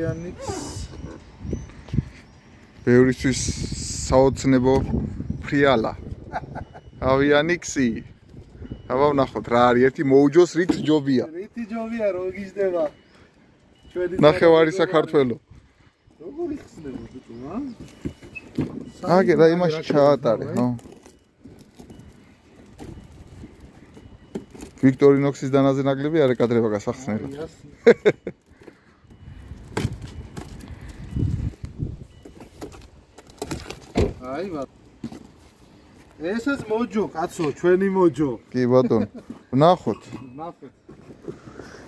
Avianix. ბევრისთვის საოცნებო ფრიალა. Avianix-ი. აბა ვნახოთ რა არის ერთი მოუჯოს რით ჯობია. რითი ჯობია რო გიზდება. ჩვენი ნახევარი საქართველო. როგორ იხსნება ბიჭო, აგერა იმაში ჩაატარე, ხო? ვიქტორინოქსის დანაზე ნაკლები არ ეკადრება გასახსნელად. აი ბატონო. ესაც მოჯო, კაცო, ჩვენი მოჯო. კი ბატონო. ვნახოთ. ნახეთ.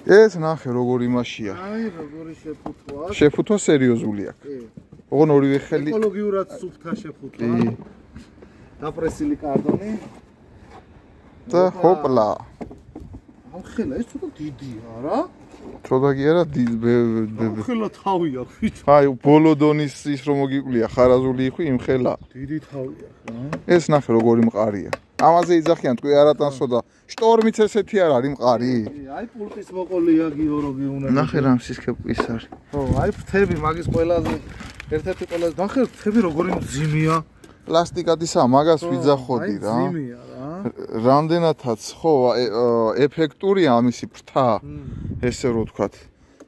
ეს ნახე როგორ იმაშია. აი როგორი შეფუთვა. შეფუთვა სერიოზული აქვს. კი. ოღონ ორივე ხელი. ეკოლოგიურად სუფთა შეფუთვა. კი. დაპრესილი კარტონი. და ჰოპლა. ახლა ეს ცოტა დიდია რა? ცოტა კი არა ახლა თავი აქვს ბიჭო. აი ბოლო დონის ის რომ მოგიყვია ხარაზული იხვი იმ ხელა. დიდი თავი აქვს რა. ეს ნახე როგორი მყარია. ამაზე იძახიან თქვი არატანსო და შტორმიც ესეთი არ არის მყარი. აი პულტის მოყოლია გიორგი უნდა. ნახე რა მსისქების არის. ხო, აი ფრთები მაგის ყველაზე ერთ-ერთი ყველაზე ნახე ფრთები როგორი მძიმეა. პლასტიკადისა მაგას ვიძახოდი რა. აი მძიმეა რა. რამდენადაც ხო ეფექტურია ამისი ფრთა. ესე რო ვთქვათ.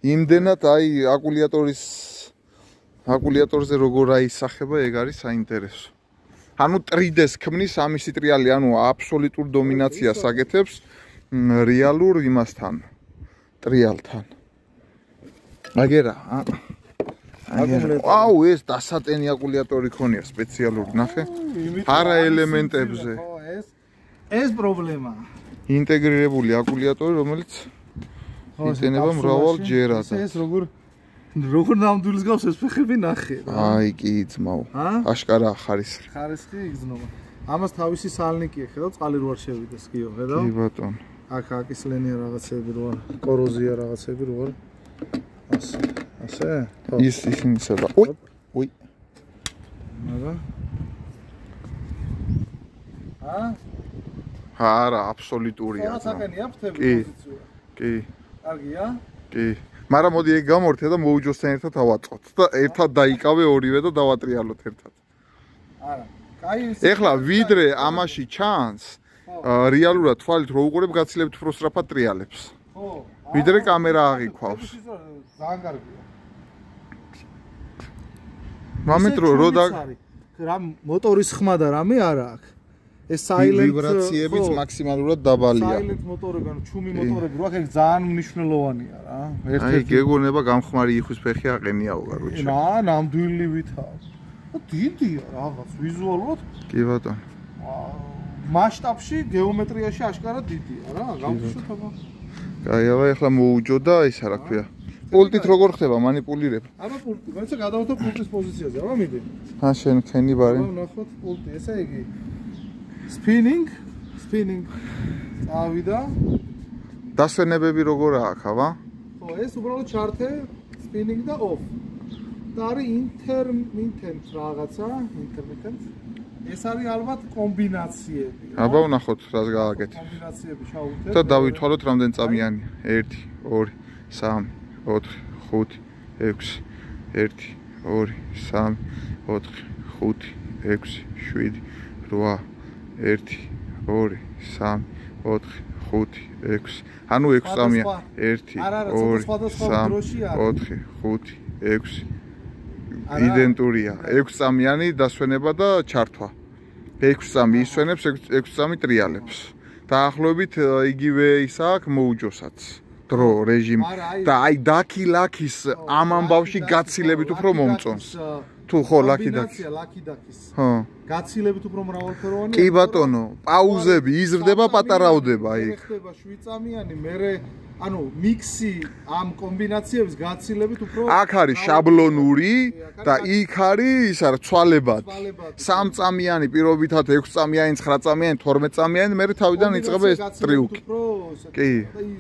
იმდენად აი აკუმულატორზე როგორ აისახება ეგ არის საინტერესო. ანუ 3D-ს ქმნის ამისი ტრიალი, ანუ აბსოლუტურ დომინაციას აკეთებს რეალურ იმასთან, ტრიალთან. აგერა. აუ, ეს დასატენი აკუმულატორი ქონია სპეციალური, ნახე. არა ელემენტებზე. ხო, ეს პრობლემაა. ინტეგრირებული აკუმულატორი, რომელიც იწენება მრავალ ჯერად. ეს როგორ ნამდვილის გავს ეს ფეხები ნახე რა. აი კი ძმაო. აშკარა ხარისხი. ხარისხი იგზნობა. ამას თავისი სალნიკი ხედავ, წყალი რო არ შევიდეს კიო, ხედავ? კი ბატონო. აქ აკისლენია რაღაცები რო არ, კოროზია რაღაცები რო არ. ასე? ის ისინიცება. უი. აბა. არა, აბსოლუტურია. რაღაცაკენია ფრთები პოზიცია. კი. კარგია? კი. მაგრამ მოდი ეგ გამორთე და მოუჯოსთან ერთად ავაწყოთ და ერთად დაიკავე ორივე და დავატრიალოთ ერთად. არა. კაი ის. ეხლა ვიდრე ამაში ჩანს, რეალურად თვალით რო უყურებ გაცილებთ უფრო სწრაფად ტრიალებს. ხო. ვიდრე კამერა აღიქვავს. ძალიან კარგია. მომენტ რო რა მოტორის ხმა და რამე არა აქვს. ეს silent ვიბრაციებიც მაქსიმალურად დაბალია. silent მოტორები, ანუ ჩუმი მოტორები, რა აქ ძალიან მნიშვნელოვანია რა. აი გეგონება გამხმარი იხვის ფეხი აყენიაო გარუჩი. რა, ნამდვილი ვითაა. დიდია რაღაც ვიზუალურად. კი ბატონო. მასშტაბში, გეომეტრიაში აშკარად დიდია რა, გამხშოთ აბა. კაი, აბა ეხლა მოუჯო და ის რა ქვია. პულტით როგორ ხდება მანიპულირება? აბა პულტი, მაინც გადავთო პულტის პოზიციაზე, აბა მიდი. შენ ხენი ბარი. აბა ნახოთ პულტი, ესე იგი. spinning წავიდა. დასვენებები როგორ აქვს, აბა? ხო, ეს უბრალოდ ჩარტე spinning და off. და არის intermittent რაღაცა, intermittent. ეს არის ალბათ კომბინაციები. აბა ვნახოთ რას გააკეთე. კომბინაციები შევუვთეთ. და დავითვალოთ რამდენი წამიანი. 1 2 3 4 5 6 1 2 3 4 5 6 7 8 1 2 3 4 5 6 ანუ 6 წამია 1 2 3 4 5 6 იდენტურია 6 წამიანი დასვენება და ჩართვა 6 წამი ისვენებს 6 წამი ტრიალებს დაახლოებით იგივე ისა აქვს მოუჯოსაც დრო რეჟიმი და აი დაკი-ლაკის ამ ამბავში გაცილებით უფრო მომწონს თუ ხო ლაკი-დაკის ხო გაცილებით უფრო მრავალფეროვანია კი ბატონო პაუზები იზრდება პატარავდება იქ ხდება 7 წამიანი მერე ანუ მიქსი ამ კომბინაციების გაცილებით უფრო აქ არის შაბლონური და იქ არის ის არის ცვალებად 3 წამიანი პირობითად 6 წამიანი 9 წამიანი 12 წამიანი მერე თავიდან იწყება ეს ტრიუკი კი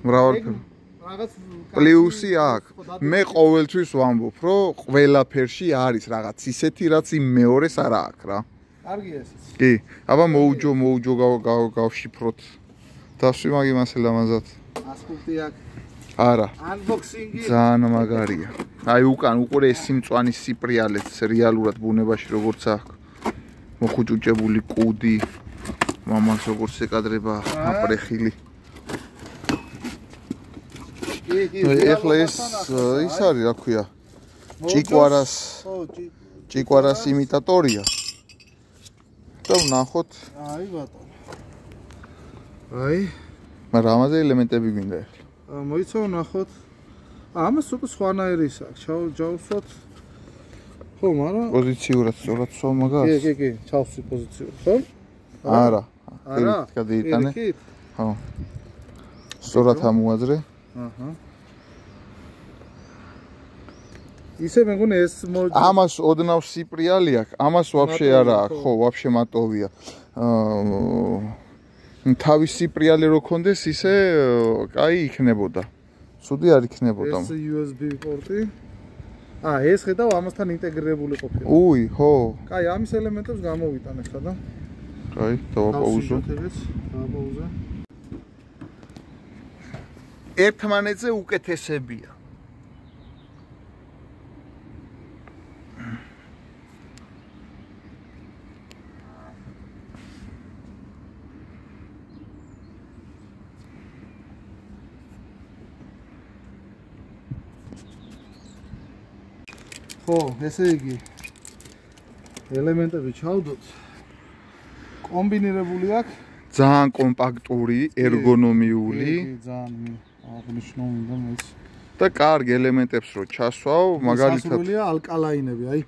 მრავალფეროვანი რაღაც პლუსი აქვს მე ყოველთვის ვამბობ რომ ყველაფერში არის რაღაც ისეთი რაც იმ მეორეს არ აქვს რა კარგია ესეც კი აბა მოუჯო გავშიფროთ დასვი მაგი მასე ლამაზად ასკულტი აქვს არა. Unboxing-ი. ძალიან მაგარია. აი უკან უყურე ეს სიმწვანის სიპრიალეც რეალურად ბუნებაში როგორც აქვს. მოხუჭუჭებული კუდი. მამას როგორც ეკადრება აპრეხილი. ეხლა ეს არის, რა ქვია? ჭიკვარას იმიტატორია. და ვნახოთ. აი ბატონო. აი, მაგრამ ამაზე ელემენტები გვინდა ეხლა. მოიცა ვნახოთ. ამას უკვე სხვანაირი აქვს. ჩავსვათ. ხო, მაგრამ პოზიციურად სწორად სვა მაგას. კი, ჩავსვი პოზიციურად, ხო? არა. არა. გადაიტანე. ხო. სწორად ამოაძრე. აჰა. ისე მეგონი ეს ამას ოდნავ სიპრიალი აქვს, ამას ვაფშე არა აქვს, ხო, ვაფშე მატოვია. თავის სიპრიალი რო ქონდეს, ისე კაი იქნებოდა. ცუდი არ იქნებოდა. ეს USB პორტი. ეს ხედავ ამასთან ინტეგრირებული ყოფილა. უი, ხო. კაი, ამის ელემენტებს გამოვიტან ახლა და. კაი, დავაპაუზო. დავაპაუზე. ერთმანეთზე უკეთესებია. ხო, ესე იგი ელემენტები ჩავდოთ. კომბინირებული აქვს. ძალიან კომპაქტური, ერგონომიული. ძალიან აღნიშნული მეც. და კარგი ელემენტებს რო ჩასვავ, მაგალითად სასურველია ალკალაინები, აი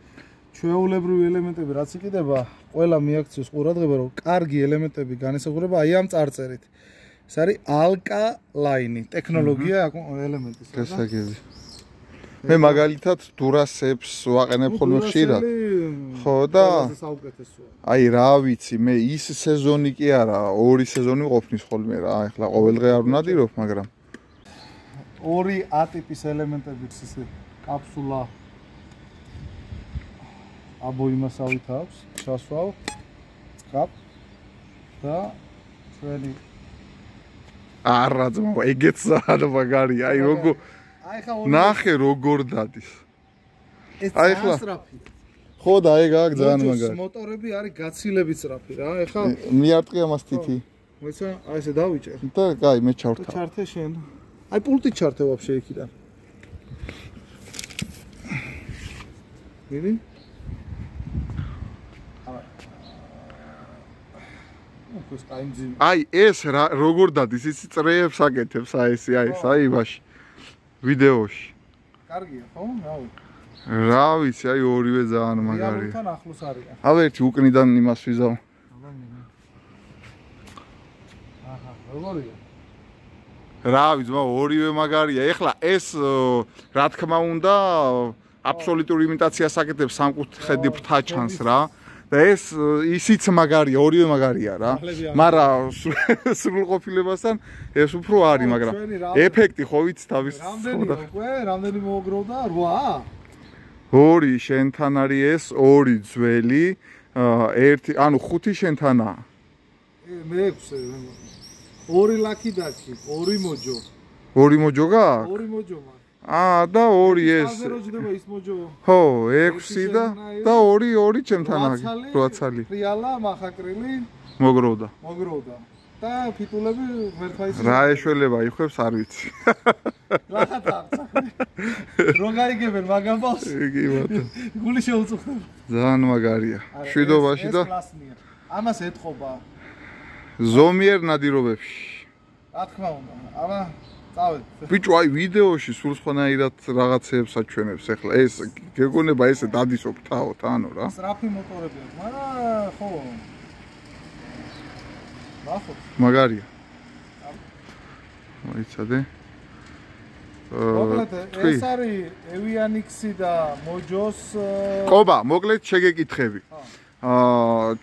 ჩვეულებრივი ელემენტები რაც იყიდება, ყველა მიაქციოს ყურადღება, რომ კარგი ელემენტები განისაზღვრება აი ამ წარწერით. ეს არის ალკალაინი, ტექნოლოგია ელემენტის. გასაგები. მე მაგალითად დურასებს ვაყენებ ხოლმე ხშირად. ხო და აი რა ვიცი, მე ის სეზონი კი არა, 2 სეზონი ყოფნის ხოლმე რა, ეხლა ყოველდღე არ ვნადირობ, მაგრამ 2 ატიპის ელემენტებიც ისე კაფსულა აბოიმასავით აქვს, ჩასვავ, კაპ და ჩვენი არა ძმაო, ეგეც არა მაგარია, აი როგორ ნახე როგორ დადის. აი ახლა სწრაფია. ხო და ეგ აქ ძალიან მაგარი. მოტორები არის გაცილებით სწრაფი რა. ეხლა მიარტყი ამას თითი. მოიცა, აი ესე დავიჭერ. და კაი, მე ჩავრთავ. ჩართე შენ. აი პულტი ჩართე ვაფშე იქიდან. მიდი? აი ეს რა როგორ დადის, ისი წრეებს აკეთებს აი ესე, აი ეს, აი იმაში. ვიდეოში. კარგია, ხო? რა ვიცი, აი ორივე ძალიან მაგარია. რეალურთან ახლოს არიან. ავე ერთი უკნიდან იმას ვიზავ. აჰა, როგორია? რა ვიცი, ორივე მაგარია. ეხლა ეს რა თქმა უნდა აბსოლუტური იმიტაციას აკეთებს სამკუთხედი ფრთა ჩანს რა. და ეს ისიც მაგარია, ორივე მაგარია რა. მაგრამ სრულყოფილებასთან ეს უფრო არის, მაგრამ ეფექტი ხო ვიცი თავის რამდენი მოოგროვდა? 8? 2 შენთან არის ეს, 2 ძველი, 1, ანუ 5 შენთანაა. მე 6. 2 ლაკი დაცი, 2 მოჯო. 2 მოჯო გაქვს? 2 მოჯო მაქვს. და 2 ეს. ასე როჯდება ის მოჯო. ხო, 6 და 2 ჩემთან არის. 8 ცალი. ფრიალა, მახაკრილი. მოგროვდა. და ფიტულები მერქვა ის. რა ეშველება იხვებს არ ვიცი. რახათა. რო გაიგებენ მაგამ ბავს. იგი ბატონო. გული შეუწუხდება. ძალიან მაგარია. შვიდობაში და ამას ეთყობა. ზომიერ ნადირობებში. რა თქმა უნდა. აბა წავედ. ბიჭო, აი ვიდეოში სულ სხვანაირად რაღაცეებს აჩვენებს ახლა. ეს გეგონება ესე დადისობ თავთ, ანუ რა. სწრაფი მოტორებია, მაგრამ ხო. ნახოთ. მაგარია. მოიცადე. მოკლედ ეს არის Avionics-ი და Mojos. ყობა, მოკლედ შეგეკითხები.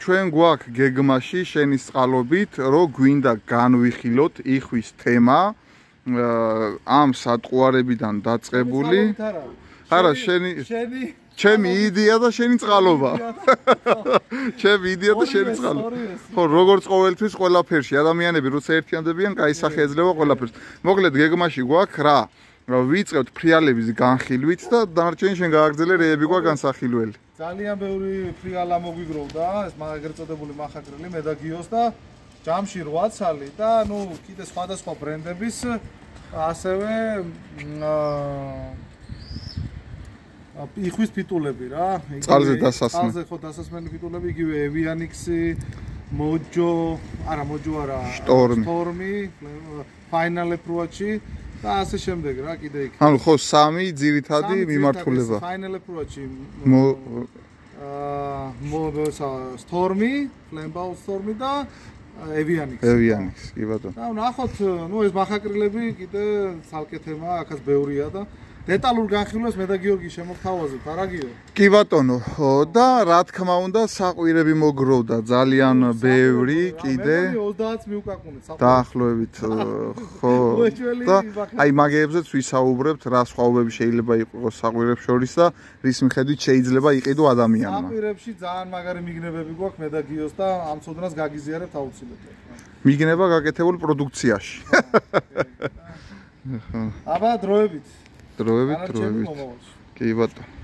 ჩვენ გვაქვს გეგმაში შენის წყალობით, რომ გვინდა განვიხილოთ იხვის თემა ამ სატყუარებიდან დაწყებული. არა, შენი ჩემი იდეა და შენი წყალობა. ჩემი იდეა და შენი წყალობა. ხო, როგორც ყოველთვის ყველაფერში ადამიანები როცა ერთიანდებიან, კაი სახე ეძლევა ყველაფერს. მოკლედ გეგმაში გვაქვს რა? ვიწყებთ ფრიალების განხილვით და დანარჩენი შენ გააგრძელე რეები გვაქვს განსახილველი. ძალიან ბევრი ფრიალა მოგვიგროვდა, ეს ეგრეთ წოდებული მახაკრილი მე და გიოს და ჯამში 8 ცალი და ნუ კიდე სხვადასხვა ბრენდების ასევე იხვის ფიტულები რა. წყალზე დასასმე. წყალზე ხო დასასმენი ფიტულები, იგივე Avianix-ი, Mojo, არა, Stormy, Final Approach-ი და ასე შემდეგ რა, კიდე იქ. ანუ ხო, 3 ძირითადი მიმართულება. Final Approach-ი, Stormy, Flambeau Stormy და Avianix. Avianix, კი ბატონო. და ნახოთ, ნუ ეს მახაკრილები კიდე ცალკე თემაა, აქაც ბევრია და დეტალურ განხილვას მე და გიორგი შემოგთავაზებთ, არა გიო? კი ბატონო, და რა თქმა უნდა, საყვირები მოგროვდა ძალიან ბევრი კიდე. მე 30-ს მივკაკუნეთ საყვირები. დაახლოებით, ხო. და აი მაგეებზეც ვისაუბრებთ, რა სხვაობები შეიძლება იყოს საყვირებს შორის და რის მიხედვით შეიძლება იყიდო ადამიანმა. საყვირებში ძალიან მაგარი მიგნებები გვაქვს მე და გიოს და ამ ცოდნას გაგიზიარებთ აუცილებლად. მიგნება გაკეთებულ პროდუქციაში. აბა დროებით. დროებით. კი ბატონო.